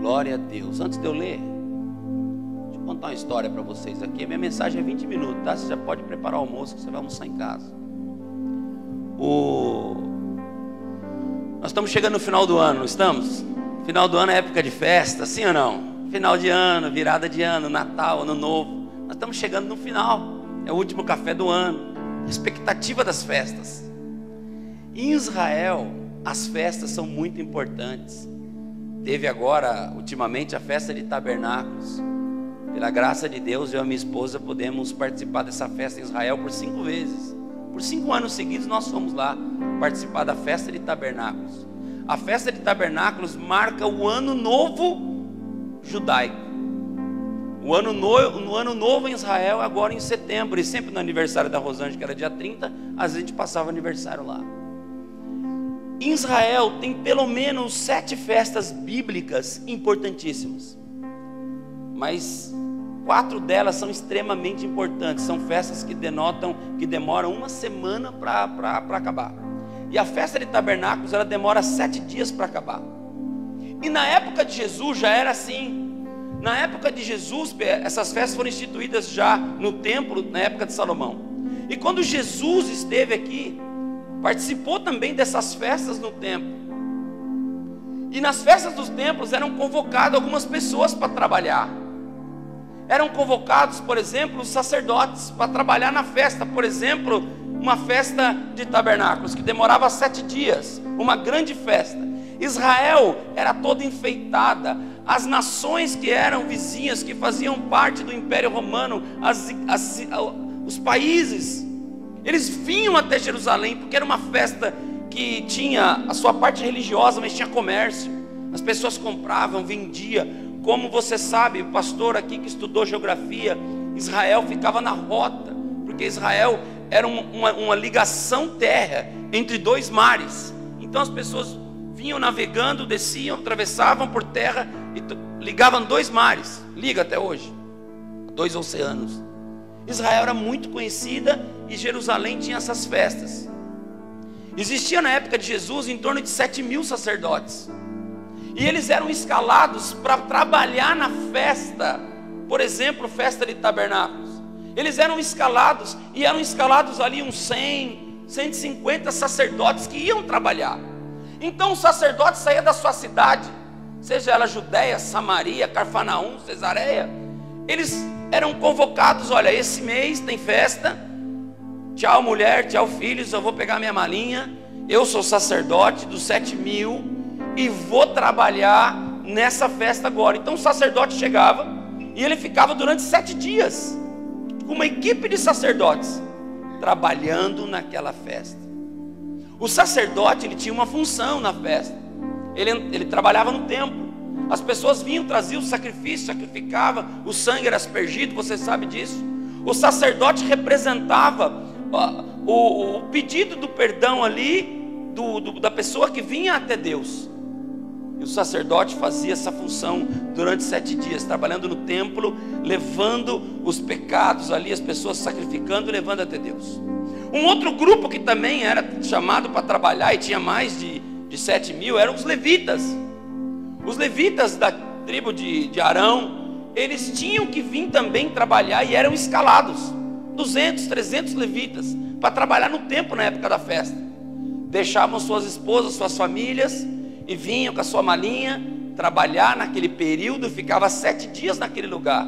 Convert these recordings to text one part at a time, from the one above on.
Glória a Deus. Antes de eu ler, deixa eu contar uma história para vocês aqui. A minha mensagem é 20 minutos, tá? Você já pode preparar o almoço que você vai almoçar em casa. Nós estamos chegando no final do ano, não estamos? Final do ano é época de festa, sim ou não? Final de ano, virada de ano, Natal, Ano Novo. Nós estamos chegando no final. É o último café do ano. Expectativa das festas. Em Israel, as festas são muito importantes. Teve agora, ultimamente, a festa de tabernáculos. Pela graça de Deus, eu e a minha esposa podemos participar dessa festa em Israel por 5 vezes. Por 5 anos seguidos nós fomos lá participar da festa de tabernáculos. A festa de tabernáculos marca o ano novo judaico. O ano novo em Israel é agora em setembro. E sempre no aniversário da Rosângela, que era dia 30, às vezes a gente passava o aniversário lá. Em Israel tem pelo menos 7 festas bíblicas importantíssimas. Mas 4 delas são extremamente importantes. São festas que demoram uma semana para acabar. E a festa de tabernáculos, ela demora 7 dias para acabar. E na época de Jesus já era assim. Na época de Jesus, essas festas foram instituídas já no templo, na época de Salomão. E quando Jesus esteve aqui, participou também dessas festas no templo. E nas festas dos templos eram convocadas algumas pessoas para trabalhar. Eram convocados, por exemplo, os sacerdotes para trabalhar na festa. Por exemplo, uma festa de tabernáculos que demorava 7 dias, uma grande festa. Israel era toda enfeitada. As nações que eram vizinhas, que faziam parte do Império Romano, os países, eles vinham até Jerusalém, porque era uma festa que tinha a sua parte religiosa, mas tinha comércio. As pessoas compravam, vendiam. Como você sabe, o pastor aqui que estudou geografia, Israel ficava na rota, porque Israel era uma ligação terra entre 2 mares. Então as pessoas vinham navegando, desciam, atravessavam por terra e ligavam 2 mares. Liga até hoje, 2 oceanos. Israel era muito conhecida e Jerusalém tinha essas festas. Existia na época de Jesus em torno de 7.000 sacerdotes. E eles eram escalados para trabalhar na festa. Por exemplo, festa de tabernáculos. Eles eram escalados e eram escalados ali uns 100, 150 sacerdotes que iam trabalhar. Então o sacerdote saía da sua cidade, seja ela Judéia, Samaria, Cafarnaum, Cesareia. Eles eram convocados: olha, esse mês tem festa. Tchau mulher, tchau filhos, eu vou pegar minha malinha. Eu sou sacerdote dos 7.000 e vou trabalhar nessa festa agora. Então o sacerdote chegava e ele ficava durante 7 dias com uma equipe de sacerdotes trabalhando naquela festa. O sacerdote, ele tinha uma função na festa. Ele trabalhava no templo. As pessoas vinham, traziam o sacrifício, sacrificavam, o sangue era aspergido, você sabe disso. O sacerdote representava o pedido do perdão ali da pessoa que vinha até Deus. E o sacerdote fazia essa função durante 7 dias, trabalhando no templo, levando os pecados ali, as pessoas sacrificando e levando até Deus. Um outro grupo que também era chamado para trabalhar e tinha mais de 7.000 eram os levitas. Os levitas da tribo de Arão, eles tinham que vir também trabalhar e eram escalados. 200, 300 levitas para trabalhar no templo na época da festa. Deixavam suas esposas, suas famílias e vinham com a sua malinha trabalhar naquele período. Ficava 7 dias naquele lugar.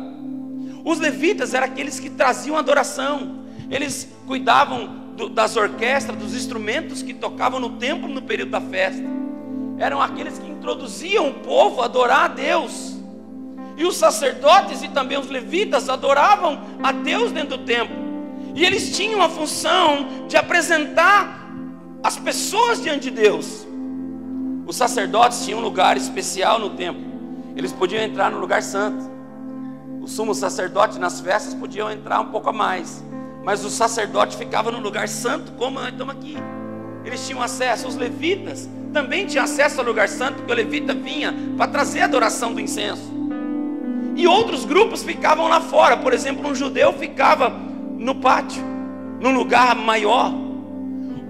Os levitas eram aqueles que traziam adoração. Eles cuidavam das orquestras, dos instrumentos que tocavam no templo no período da festa. Eram aqueles que introduziam o povo a adorar a Deus. E os sacerdotes e também os levitas adoravam a Deus dentro do templo. E eles tinham a função de apresentar as pessoas diante de Deus. Os sacerdotes tinham um lugar especial no templo. Eles podiam entrar no lugar santo. Os sumos sacerdotes nas festas podiam entrar um pouco a mais. Mas o sacerdote ficava no lugar santo, como nós estamos aqui. Eles tinham acesso. Os levitas também tinham acesso ao lugar santo, porque o levita vinha para trazer a adoração do incenso. E outros grupos ficavam lá fora. Por exemplo, um judeu ficava no pátio, num lugar maior.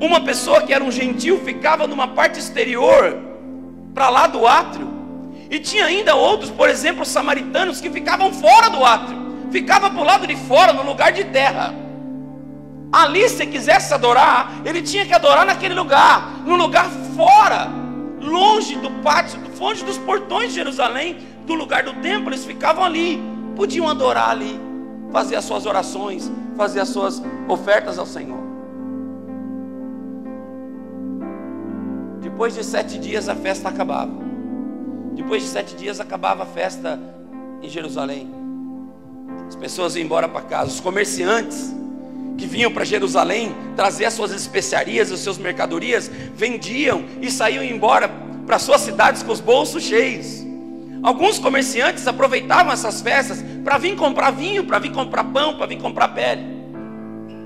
Uma pessoa que era um gentil ficava numa parte exterior, para lá do átrio. E tinha ainda outros, por exemplo, os samaritanos, que ficavam fora do átrio, ficava para o lado de fora, no lugar de terra. Ali, se quisesse adorar, ele tinha que adorar naquele lugar, no lugar fora, longe do pátio, longe dos portões de Jerusalém, do lugar do templo. Eles ficavam ali, podiam adorar ali, fazer as suas orações, fazer as suas ofertas ao Senhor. Depois de 7 dias a festa acabava. Depois de 7 dias acabava a festa em Jerusalém. As pessoas iam embora para casa. Os comerciantes que vinham para Jerusalém trazer as suas especiarias, as suas mercadorias, vendiam e saíam embora para suas cidades com os bolsos cheios. Alguns comerciantes aproveitavam essas festas para vir comprar vinho, para vir comprar pão, para vir comprar pele.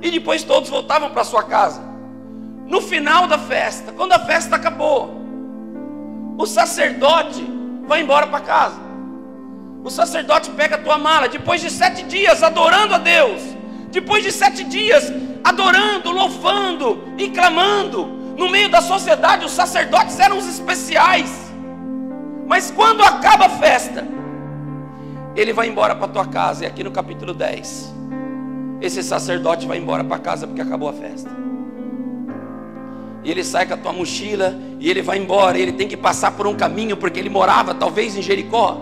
E depois todos voltavam para sua casa. No final da festa, quando a festa acabou, o sacerdote vai embora para casa. O sacerdote pega a tua mala, depois de 7 dias adorando a Deus, depois de 7 dias adorando, louvando e clamando, no meio da sociedade os sacerdotes eram os especiais. Mas quando acaba a festa, ele vai embora para a tua casa. E aqui no capítulo 10, esse sacerdote vai embora para casa porque acabou a festa. E ele sai com a tua mochila e ele vai embora. E ele tem que passar por um caminho, porque ele morava talvez em Jericó.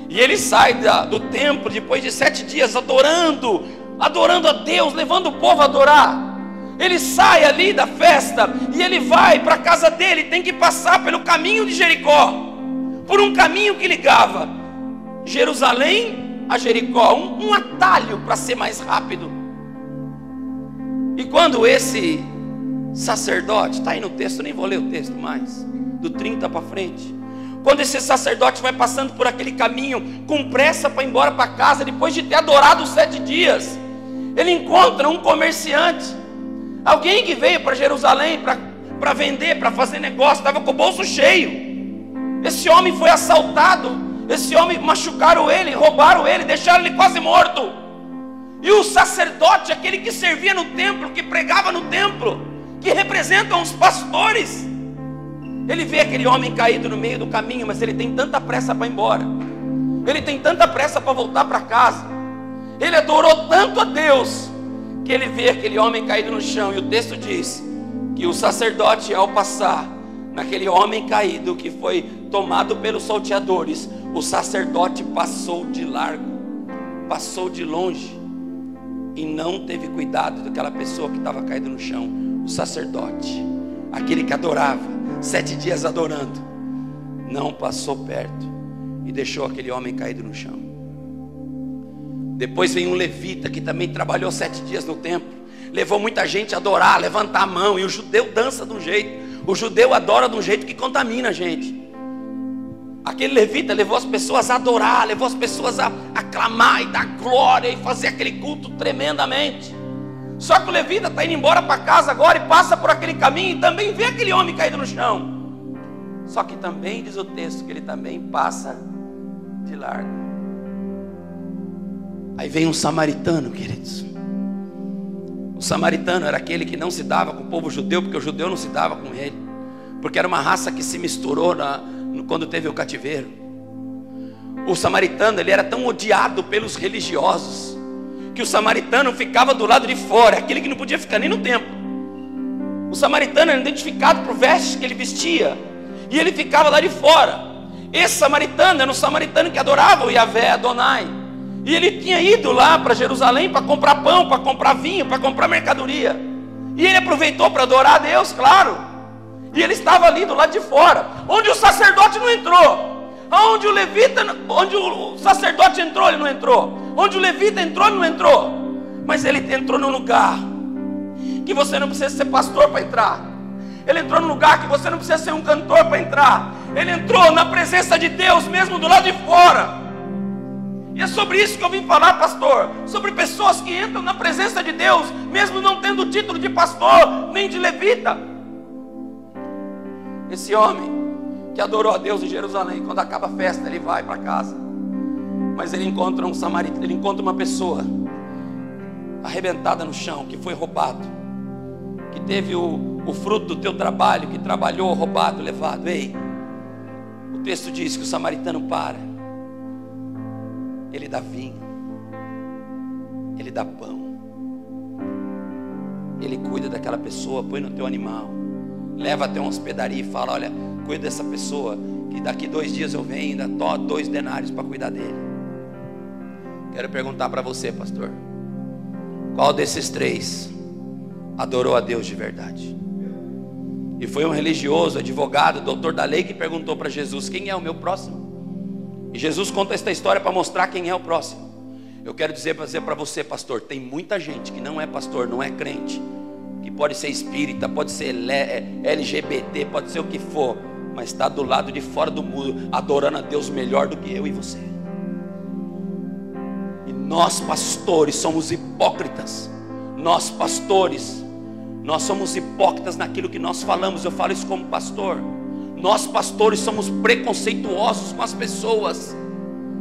E ele sai do templo depois de 7 dias adorando a Deus, levando o povo a adorar. Ele sai ali da festa e ele vai para a casa dele. Tem que passar pelo caminho de Jericó, por um caminho que ligava Jerusalém a Jericó, um atalho para ser mais rápido. E quando esse sacerdote, está aí no texto, nem vou ler o texto mais, do 30 para frente. Quando esse sacerdote vai passando por aquele caminho, com pressa para ir embora para casa, depois de ter adorado os 7 dias, ele encontra um comerciante, alguém que veio para Jerusalém para vender, para fazer negócio, estava com o bolso cheio. Esse homem foi assaltado, esse homem machucaram ele, roubaram ele, deixaram ele quase morto. E o sacerdote, aquele que servia no templo, que pregava no templo, que representam os pastores, ele vê aquele homem caído no meio do caminho, mas ele tem tanta pressa para ir embora, ele tem tanta pressa para voltar para casa, ele adorou tanto a Deus, que ele vê aquele homem caído no chão. E o texto diz que o sacerdote, ao passar naquele homem caído que foi tomado pelos salteadores, o sacerdote passou de largo, passou de longe, e não teve cuidado daquela pessoa que estava caída no chão. O sacerdote, aquele que adorava, 7 dias adorando, não passou perto e deixou aquele homem caído no chão. Depois vem um levita que também trabalhou 7 dias no templo, levou muita gente a adorar, levantar a mão. E o judeu dança de um jeito, o judeu adora de um jeito que contamina a gente. Aquele levita levou as pessoas a adorar, levou as pessoas a aclamar e dar glória e fazer aquele culto tremendamente. Só que o levita está indo embora para casa agora e passa por aquele caminho e também vê aquele homem caído no chão. Só que também diz o texto que ele também passa de largo. Aí vem um samaritano, queridos. O samaritano era aquele que não se dava com o povo judeu, porque o judeu não se dava com ele, porque era uma raça que se misturou quando teve o cativeiro. O samaritano, ele era tão odiado pelos religiosos, que o samaritano ficava do lado de fora, aquele que não podia ficar nem no templo. O samaritano era identificado por vestes que ele vestia, e ele ficava lá de fora. Esse samaritano era um samaritano que adorava o Yahvé Adonai, e ele tinha ido lá para Jerusalém para comprar pão, para comprar vinho, para comprar mercadoria, e ele aproveitou para adorar a Deus, claro. E ele estava ali do lado de fora, onde o sacerdote não entrou. Onde o sacerdote entrou, ele não entrou. Onde o levita entrou, ele não entrou. Mas ele entrou num lugar que você não precisa ser pastor para entrar. Ele entrou num lugar que você não precisa ser um cantor para entrar. Ele entrou na presença de Deus, mesmo do lado de fora. E é sobre isso que eu vim falar, pastor. Sobre pessoas que entram na presença de Deus, mesmo não tendo o título de pastor, nem de levita. Esse homem que adorou a Deus em Jerusalém, quando acaba a festa, ele vai para casa. Mas ele encontra um samaritano, ele encontra uma pessoa arrebentada no chão, que foi roubado, que teve o fruto do teu trabalho, que trabalhou, roubado, levado. Ei, texto diz que o samaritano para, ele dá vinho, ele dá pão, ele cuida daquela pessoa, põe no teu animal, leva até uma hospedaria e fala: olha, cuida dessa pessoa, que daqui 2 dias eu venho e ainda 2 denários para cuidar dele. Quero perguntar para você, pastor, qual desses 3 adorou a Deus de verdade? E foi um religioso, advogado, doutor da lei, que perguntou para Jesus: quem é o meu próximo? E Jesus conta esta história para mostrar quem é o próximo. Eu quero dizer para você, pastor, tem muita gente que não é pastor, não é crente, que pode ser espírita, pode ser LGBT, pode ser o que for, mas está do lado de fora do muro, adorando a Deus melhor do que eu e você. E nós pastores somos hipócritas. Nós pastores, nós somos hipócritas naquilo que nós falamos. Eu falo isso como pastor. Nós pastores somos preconceituosos com as pessoas,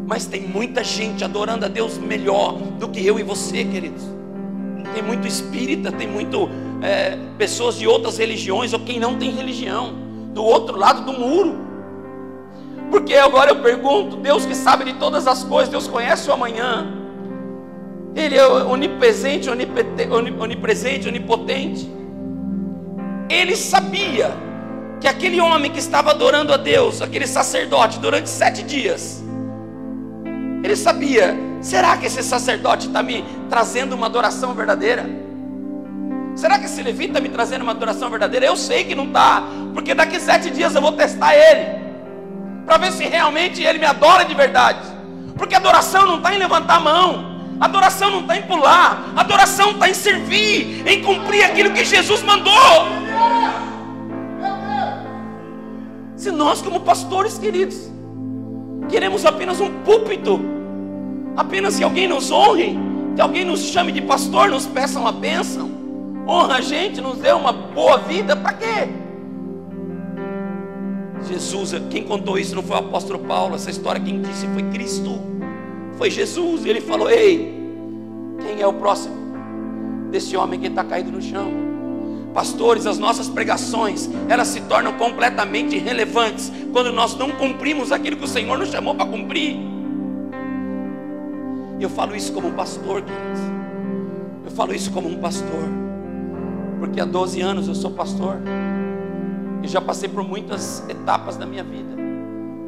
mas tem muita gente adorando a Deus melhor do que eu e você, queridos. Tem muito espírita, tem muito pessoas de outras religiões, ou quem não tem religião, do outro lado do muro. Porque agora eu pergunto: Deus que sabe de todas as coisas, Deus conhece o amanhã, Ele é onipresente, onipotente. Ele sabia que aquele homem que estava adorando a Deus, aquele sacerdote, durante 7 dias, ele sabia: será que esse sacerdote está me trazendo uma adoração verdadeira? Será que esse levita está me trazendo uma adoração verdadeira? Eu sei que não está, porque daqui 7 dias eu vou testar ele, para ver se realmente ele me adora de verdade. Porque adoração não está em levantar a mão, adoração não está em pular, adoração está em servir, em cumprir aquilo que Jesus mandou. Se nós, como pastores, queridos, queremos apenas um púlpito, apenas que alguém nos honre, que alguém nos chame de pastor, nos peça uma bênção, honra a gente, nos dê uma boa vida, para quê? Jesus, quem contou isso não foi o apóstolo Paulo, essa história quem disse foi Cristo, foi Jesus. Ele falou: ei, quem é o próximo desse homem que está caído no chão? Pastores, as nossas pregações, elas se tornam completamente irrelevantes quando nós não cumprimos aquilo que o Senhor nos chamou para cumprir. Eu falo isso como pastor, queridos. Eu falo isso como um pastor, porque há 12 anos eu sou pastor e já passei por muitas etapas da minha vida,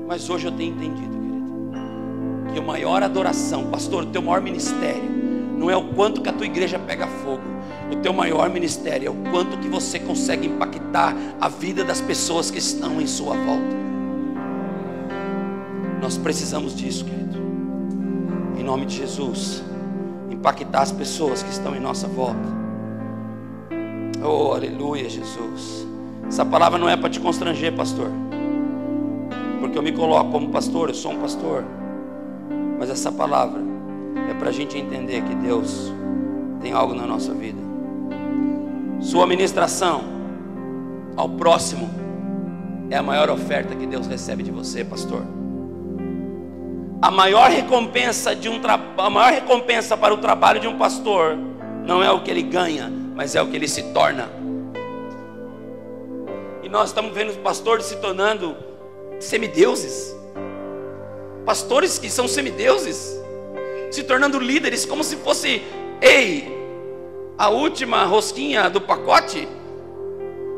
mas hoje eu tenho entendido, querido, que a maior adoração, pastor, o teu maior ministério não é o quanto que a tua igreja pega fogo. O teu maior ministério é o quanto que você consegue impactar a vida das pessoas que estão em sua volta. Nós precisamos disso, querido. Em nome de Jesus, impactar as pessoas que estão em nossa volta. Oh, aleluia, Jesus. Essa palavra não é para te constranger, pastor, porque eu me coloco como pastor, eu sou um pastor. Mas essa palavra é para a gente entender que Deus tem algo na nossa vida. Sua ministração ao próximo é a maior oferta que Deus recebe de você, pastor. A maior recompensa para o trabalho de um pastor não é o que ele ganha, mas é o que ele se torna. E nós estamos vendo os pastores se tornando semideuses, pastores que são semideuses, se tornando líderes como se fosse, ei, a última rosquinha do pacote.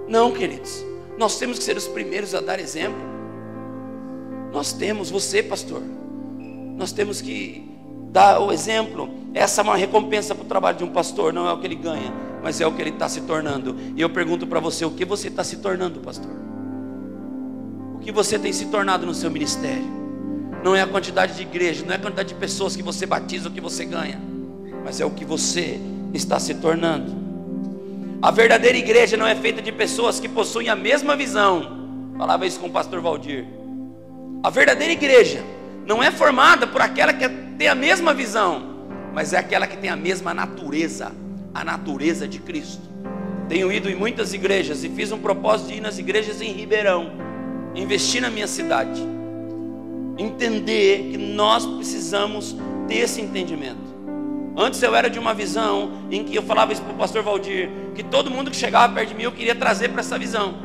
Não, queridos, nós temos que ser os primeiros a dar exemplo. Nós temos, você, pastor, nós temos que dar o exemplo. Essa é uma recompensa para o trabalho de um pastor, não é o que ele ganha, mas é o que ele está se tornando. E eu pergunto para você: o que você está se tornando, pastor? O que você tem se tornado no seu ministério? Não é a quantidade de igreja, não é a quantidade de pessoas que você batiza ou que você ganha, mas é o que você está se tornando. A verdadeira igreja não é feita de pessoas que possuem a mesma visão. Falava isso com o pastor Valdir. A verdadeira igreja não é formada por aquela que tem a mesma visão, mas é aquela que tem a mesma natureza, a natureza de Cristo. Tenho ido em muitas igrejas e fiz um propósito de ir nas igrejas em Ribeirão, investir na minha cidade, entender que nós precisamos ter esse entendimento. Antes eu era de uma visão em que eu falava isso para o pastor Valdir, que todo mundo que chegava perto de mim eu queria trazer para essa visão.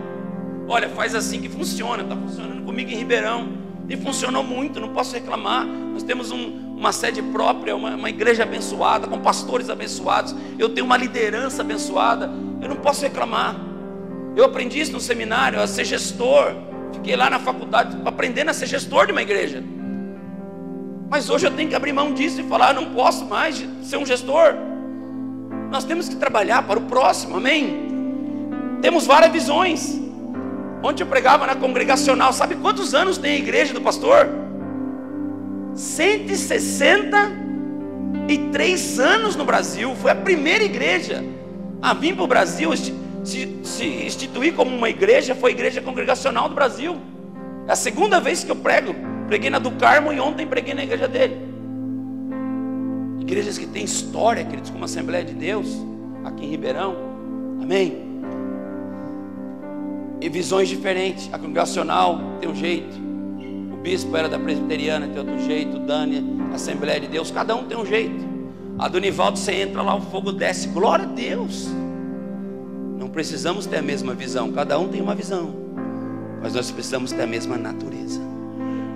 Olha, faz assim que funciona, está funcionando comigo em Ribeirão. e funcionou muito, não posso reclamar. Nós temos uma sede própria, uma igreja abençoada, com pastores abençoados, eu tenho uma liderança abençoada, eu não posso reclamar. Eu aprendi isso no seminário, a ser gestor, fiquei lá na faculdade aprendendo a ser gestor de uma igreja, mas hoje eu tenho que abrir mão disso e falar, eu não posso mais ser um gestor. Nós temos que trabalhar para o próximo, amém? Temos várias visões. Ontem eu pregava na congregacional, sabe quantos anos tem a igreja do pastor? 163 anos no Brasil. Foi a primeira igreja a vir para o Brasil, se instituir como uma igreja. Foi a igreja congregacional do Brasil. É a segunda vez que eu prego. Preguei na do Carmo e ontem preguei na igreja dele. Igrejas que têm história, queridos, como a Assembleia de Deus, aqui em Ribeirão, amém? E visões diferentes. A congregacional tem um jeito, o bispo era da presbiteriana, tem outro jeito, o Dani, a Assembleia de Deus, cada um tem um jeito. A do Nivaldo, você entra lá, o fogo desce, glória a Deus. Não precisamos ter a mesma visão, cada um tem uma visão, mas nós precisamos ter a mesma natureza,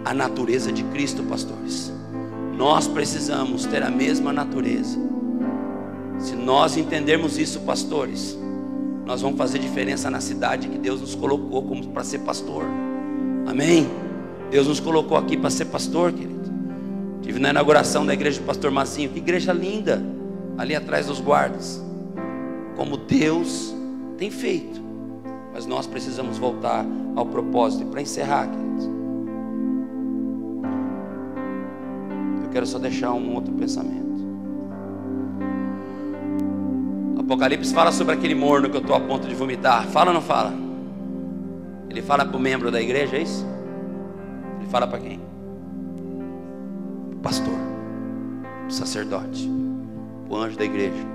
a natureza de Cristo, pastores. Nós precisamos ter a mesma natureza. Se nós entendermos isso, pastores, nós vamos fazer diferença na cidade que Deus nos colocou como para ser pastor, amém? Deus nos colocou aqui para ser pastor, querido. Estive na inauguração da igreja do pastor Massinho, que igreja linda, ali atrás dos guardas. Como Deus tem feito, mas nós precisamos voltar ao propósito. E para encerrar, queridos, eu quero só deixar um outro pensamento. Apocalipse fala sobre aquele morno que eu estou a ponto de vomitar. Fala ou não fala? Ele fala para o membro da igreja, é isso? Ele fala para quem? Para o pastor, para o sacerdote, para o anjo da igreja.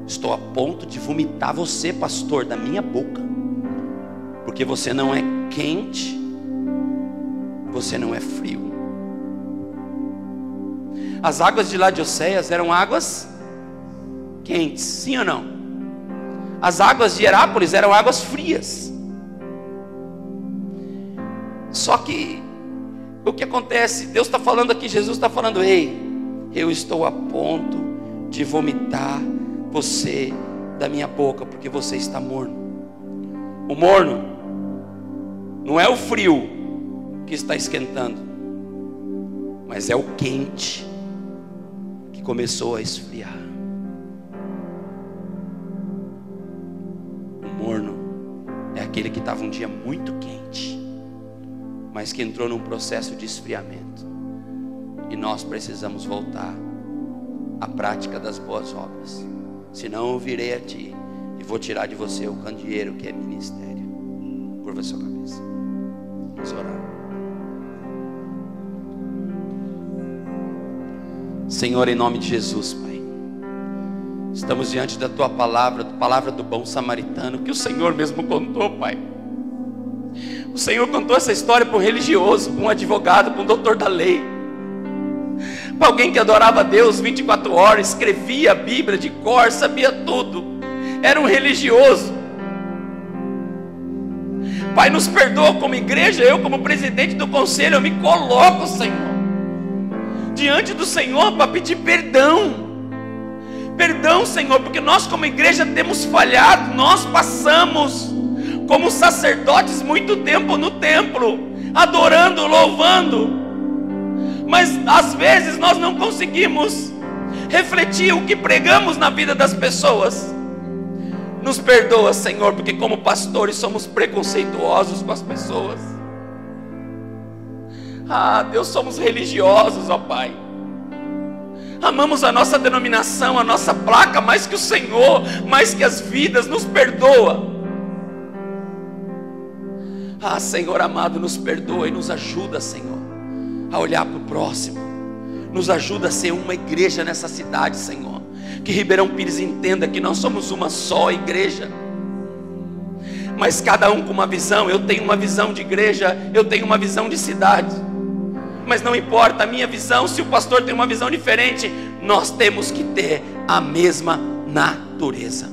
Estou a ponto de vomitar você, pastor, da minha boca, porque você não é quente, você não é frio. As águas de Laodiceias eram águas quentes, sim ou não? As águas de Herápolis eram águas frias. Só que o que acontece? Deus está falando aqui, Jesus está falando: ei, eu estou a ponto de vomitar você da minha boca, porque você está morno. O morno não é o frio que está esquentando, mas é o quente que começou a esfriar. O morno é aquele que estava um dia muito quente, mas que entrou num processo de esfriamento. E nós precisamos voltar à prática das boas obras. Senão eu virei a ti e vou tirar de você o candeeiro que é ministério. Curva a sua cabeça. Vamos orar. Senhor, em nome de Jesus, Pai, estamos diante da Tua palavra, palavra do bom samaritano, que o Senhor mesmo contou, Pai. O Senhor contou essa história para um religioso, para um advogado, para um doutor da lei, para alguém que adorava a Deus 24 horas, escrevia a Bíblia de cor, sabia tudo, era um religioso. Pai, nos perdoa como igreja, eu como presidente do conselho, eu me coloco, Senhor, diante do Senhor para pedir perdão. Perdão, Senhor, porque nós como igreja temos falhado. Nós passamos como sacerdotes muito tempo no templo, adorando, louvando, mas às vezes nós não conseguimos refletir o que pregamos na vida das pessoas. Nos perdoa, Senhor, porque como pastores somos preconceituosos com as pessoas. Deus, somos religiosos, ó Pai. Amamos a nossa denominação, a nossa placa mais que o Senhor, mais que as vidas. Nos perdoa. Senhor amado, nos perdoa e nos ajuda, Senhor, a olhar para o próximo. Nos ajuda a ser uma igreja nessa cidade, Senhor. Que Ribeirão Pires entenda que nós somos uma só igreja, mas cada um com uma visão. Eu tenho uma visão de igreja, eu tenho uma visão de cidade, mas não importa a minha visão, se o pastor tem uma visão diferente, nós temos que ter a mesma natureza.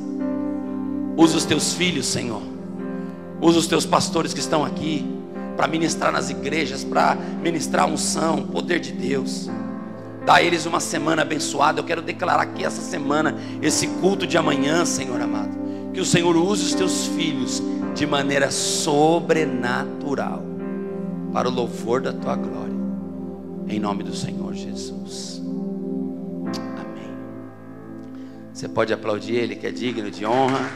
Usa os teus filhos, Senhor. Usa os teus pastores que estão aqui. para ministrar nas igrejas, para ministrar a unção, o poder de Deus. Dá a eles uma semana abençoada. Eu quero declarar que essa semana, esse culto de amanhã, Senhor amado, que o Senhor use os teus filhos de maneira sobrenatural, para o louvor da tua glória, em nome do Senhor Jesus. Amém. Você pode aplaudir Ele, que é digno de honra,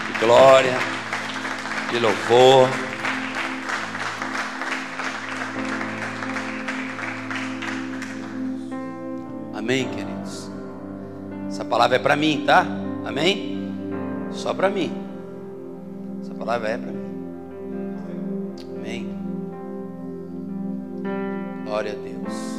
de glória, de louvor. Amém, queridos? Essa palavra é para mim, tá? Amém? Só para mim. Essa palavra é para mim. Amém. Glória a Deus.